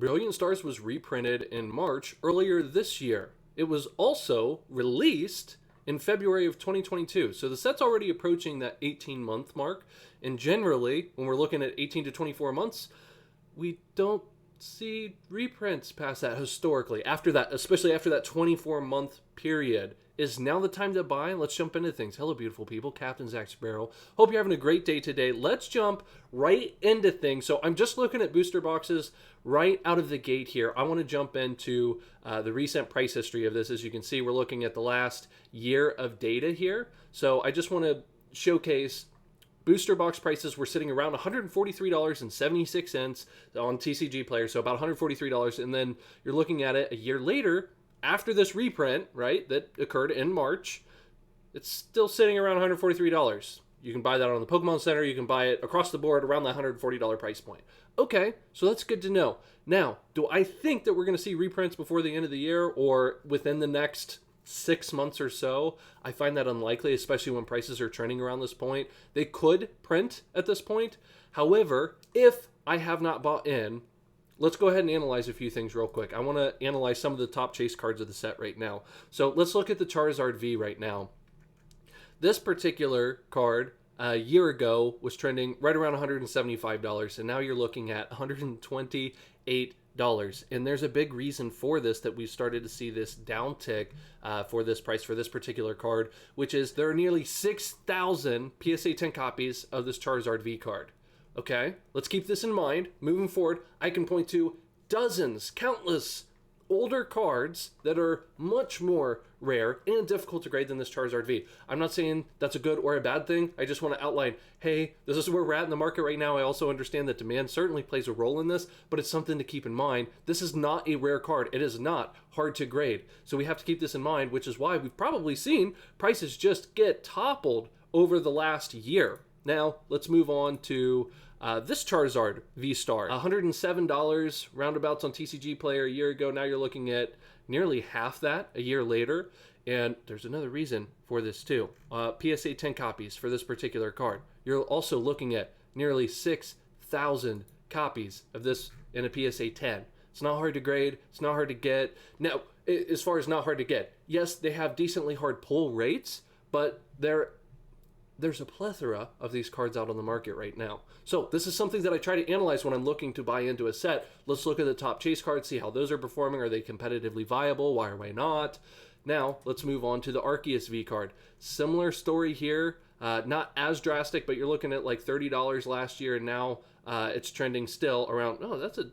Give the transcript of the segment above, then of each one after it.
Brilliant Stars was reprinted in March earlier this year. It was also released in February of 2022. So the set's already approaching that 18-month mark. And generally, when we're looking at 18 to 24 months, we don't see reprints past that historically. After that, especially after that 24-month period, is now the time to buy? Let's jump into things. Hello, beautiful people. Captain Zack Sparrow. Hope you're having a great day today. Let's jump right into things. So I'm just looking at booster boxes right out of the gate here. I want to jump into the recent price history of this. As you can see, we're looking at the last year of data here. So I just want to showcase booster box prices were sitting around $143.76 on TCG Player, so about $143. And then you're looking at it a year later, after this reprint, right, that occurred in March, it's still sitting around $143. You can buy that on the Pokemon Center. You can buy it across the board around the $140 price point. Okay, so that's good to know. Now, do I think that we're going to see reprints before the end of the year or within the next 6 months or so? I find that unlikely, especially when prices are trending around this point. They could print at this point. However, if I have not bought in, let's go ahead and analyze a few things real quick. I want to analyze some of the top chase cards of the set right now. So let's look at the Charizard V right now. This particular card a year ago was trending right around $175, and now you're looking at $128. And there's a big reason for this, that we started to see this downtick for this price for this particular card, which is there are nearly 6,000 PSA 10 copies of this Charizard V card. Okay, let's keep this in mind. Moving forward, I can point to dozens, countless older cards that are much more rare and difficult to grade than this Charizard V. I'm not saying that's a good or a bad thing. I just want to outline, hey, this is where we're at in the market right now. I also understand that demand certainly plays a role in this, but it's something to keep in mind. This is not a rare card. It is not hard to grade. So we have to keep this in mind, which is why we've probably seen prices just get toppled over the last year. Now, let's move on to this Charizard vstar. $107 roundabouts on TCG Player a year ago. Now you're looking at nearly half that a year later. And there's another reason for this too. PSA 10 copies for this particular card. You're also looking at nearly 6,000 copies of this in a PSA 10. It's not hard to grade. It's not hard to get. Now, as far as not hard to get, yes, they have decently hard pull rates, but there's a plethora of these cards out on the market right now. So this is something that I try to analyze when I'm looking to buy into a set. Let's look at the top chase cards, see how those are performing. Are they competitively viable? Why or why not? Now, let's move on to the Arceus V card. Similar story here. Not as drastic, but you're looking at like $30 last year, and now it's trending still around, oh, that's a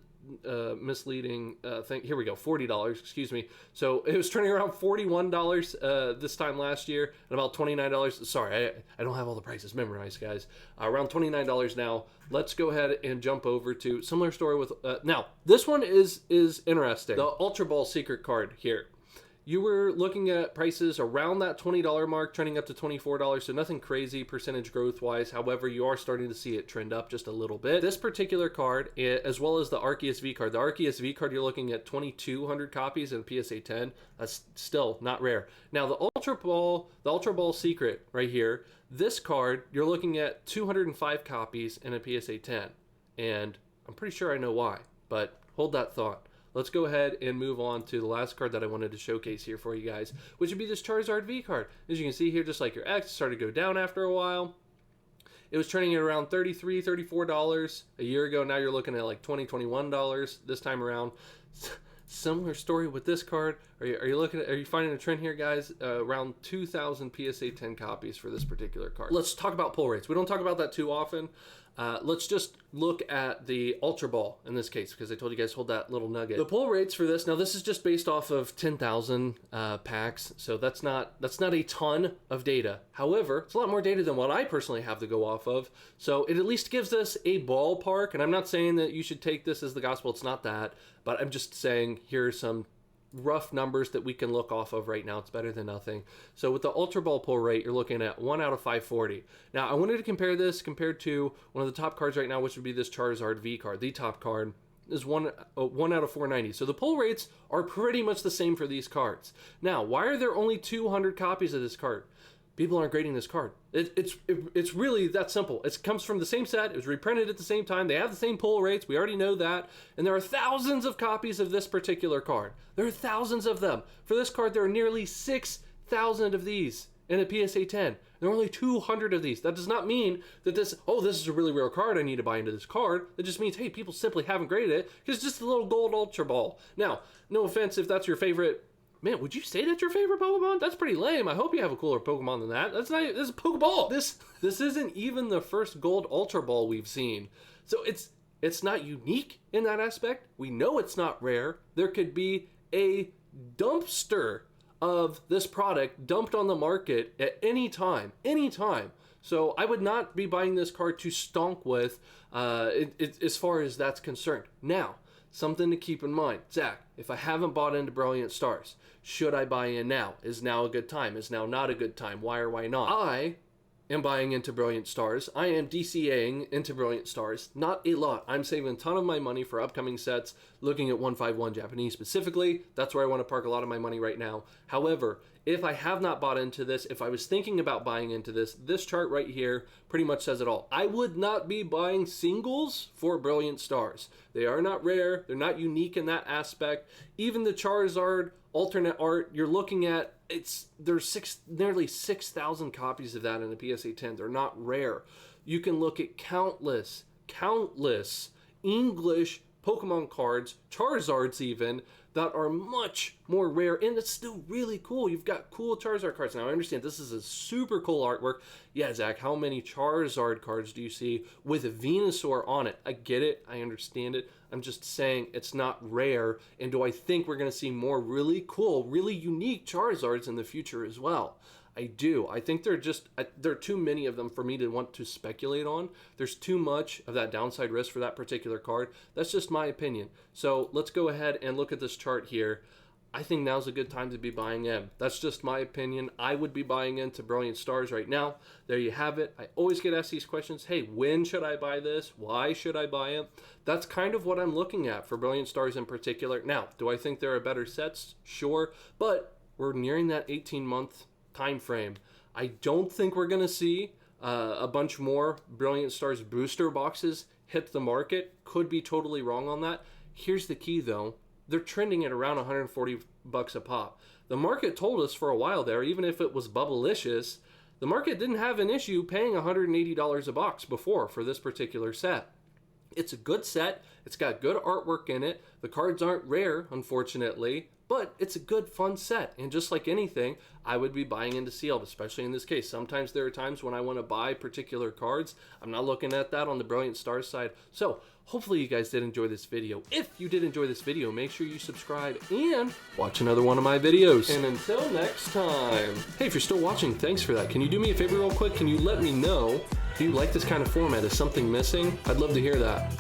misleading thing. Here we go, $40, excuse me. So it was turning around $41 this time last year, and about $29. Sorry, I don't have all the prices memorized, guys. Around $29 now. Let's go ahead and jump over to similar story with now this one is interesting. The Ultra Ball Secret card here. You were looking at prices around that $20 mark, trending up to $24, so nothing crazy percentage growth-wise. However, you are starting to see it trend up just a little bit. This particular card, as well as the Arceus V card. The Arceus V card, you're looking at 2,200 copies in PSA 10. That's still not rare. Now, the Ultra Ball Secret right here, this card, you're looking at 205 copies in a PSA 10. And I'm pretty sure I know why, but hold that thought. Let's go ahead and move on to the last card that I wanted to showcase here for you guys, which would be this Charizard V card. As you can see here, just like your X, it started to go down after a while. It was trending at around $33, $34 a year ago. Now you're looking at like $20, $21 this time around. Similar story with this card. Are you finding a trend here, guys? Around 2,000 PSA 10 copies for this particular card. Let's talk about pull rates. We don't talk about that too often. Let's just look at the Ultra Ball in this case, because I told you guys hold that little nugget. The pull rates for this, now this is just based off of 10,000 packs, so that's not a ton of data. However, it's a lot more data than what I personally have to go off of, so it at least gives us a ballpark, and I'm not saying that you should take this as the gospel, it's not that, but I'm just saying here are some rough numbers that we can look off of right now. It's better than nothing. So with the Ultra Ball pull rate, you're looking at 1 out of 540. Now, I wanted to compare this compared to one of the top cards right now, which would be this Charizard V card. The top card is 1 out of 490. So the pull rates are pretty much the same for these cards. Now, why are there only 200 copies of this card? people aren't grading this card. It's really that simple. It comes from the same set. It was reprinted at the same time. They have the same pull rates. We already know that. And there are thousands of copies of this particular card. There are thousands of them. For this card, there are nearly 6,000 of these in a PSA 10. There are only 200 of these. That does not mean that this is a really rare card, I need to buy into this card. It just means, hey, people simply haven't graded it because it's just a little gold Ultra Ball. Now, no offense if that's your favorite. Man, would you say that's your favorite Pokemon? That's pretty lame. I hope you have a cooler Pokemon than that. This is a Pokeball. This isn't even the first gold Ultra Ball we've seen. So it's not unique in that aspect. We know it's not rare. There could be a dumpster of this product dumped on the market at any time. So I would not be buying this card to stonk with as far as that's concerned. Now, something to keep in mind. Zach, if I haven't bought into Brilliant Stars, should I buy in now? Is now a good time? Is now not a good time? Why or why not? I am buying into Brilliant Stars. I am DCAing into Brilliant Stars. Not a lot. I'm saving a ton of my money for upcoming sets, looking at 151 Japanese specifically. That's where I want to park a lot of my money right now. However, if I have not bought into this, if I was thinking about buying into this chart right here pretty much says it all. I would not be buying singles for Brilliant Stars. They are not rare. They're not unique in that aspect. Even the Charizard alternate art, you're looking at, there's nearly 6,000 copies of that in a PSA 10. They're not rare. You can look at countless English Pokemon cards, Charizards even, that are much more rare, and it's still really cool. You've got cool Charizard cards. Now, I understand this is a super cool artwork. Yeah, Zach, how many Charizard cards do you see with a Venusaur on it? I get it. I understand it. I'm just saying it's not rare, and do I think we're going to see more really cool, really unique Charizards in the future as well? I do. I think there are too many of them for me to want to speculate on. There's too much of that downside risk for that particular card. That's just my opinion. So let's go ahead and look at this chart here. I think now's a good time to be buying in. That's just my opinion. I would be buying into Brilliant Stars right now. There you have it. I always get asked these questions. Hey, when should I buy this? Why should I buy it? That's kind of what I'm looking at for Brilliant Stars in particular. Now, do I think there are better sets? Sure. But we're nearing that 18-month time frame. I don't think we're going to see a bunch more Brilliant Stars booster boxes hit the market. Could be totally wrong on that. Here's the key though. They're trending at around 140 bucks a pop. The market told us for a while there, even if it was bubblicious, the market didn't have an issue paying $180 a box before for this particular set. It's a good set. It's got good artwork in it. The cards aren't rare, unfortunately, but it's a good, fun set. And just like anything, I would be buying into sealed, especially in this case. Sometimes there are times when I want to buy particular cards. I'm not looking at that on the Brilliant Stars side. So hopefully you guys did enjoy this video. If you did enjoy this video, make sure you subscribe and watch another one of my videos. And until next time. Hey, if you're still watching, thanks for that. Can you do me a favor real quick? Can you let me know, do you like this kind of format? Is something missing? I'd love to hear that.